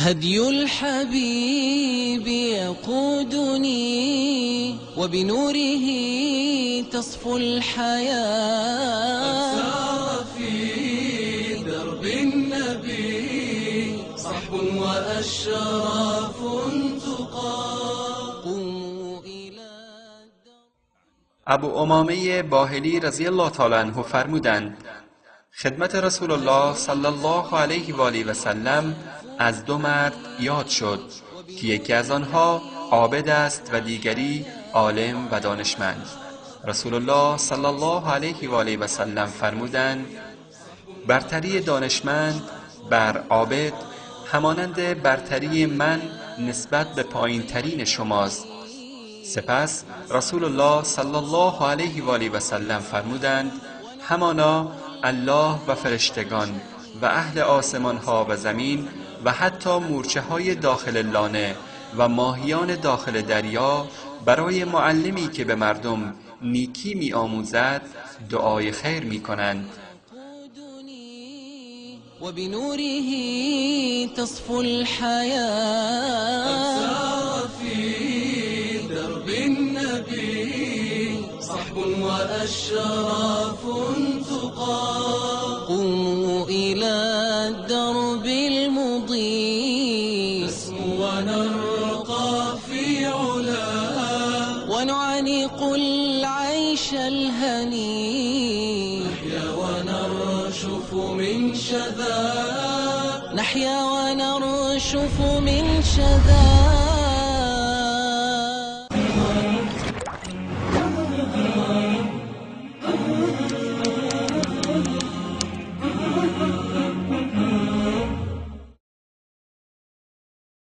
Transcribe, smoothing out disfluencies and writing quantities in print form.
هدي الحبيب يقودني وبنوره تصفو الحياة. سار في درب النبي صحب وأشراف قوموا إلى ابو امامه باهلی رضی الله تعالی عنه فرمودند خدمت رسول الله صلی الله علیه و آله و سلم از دو مرد یاد شد که یکی از آنها عابد است و دیگری عالم و دانشمند. رسول الله صلی الله علیه و آله و سلم فرمودند برتری دانشمند بر عابد همانند برتری من نسبت به پایین ترین شماست. سپس رسول الله صلی الله علیه و آله و سلم فرمودند همانا الله و فرشتگان و اهل آسمان ها و زمین و حتی مورچه های داخل لانه و ماهیان داخل دریا برای معلمی که به مردم نیکی می آموزد دعای خیر می کنند. وبنوره تصفو الحياة. سار في درب النبي صحب وأشراف قوموا إلى الدرب المضيء نسمو ونرقى في علا ونعانق العيش الهنيء. نحيا ونرشف من شذا نحيا ونرشف من شذا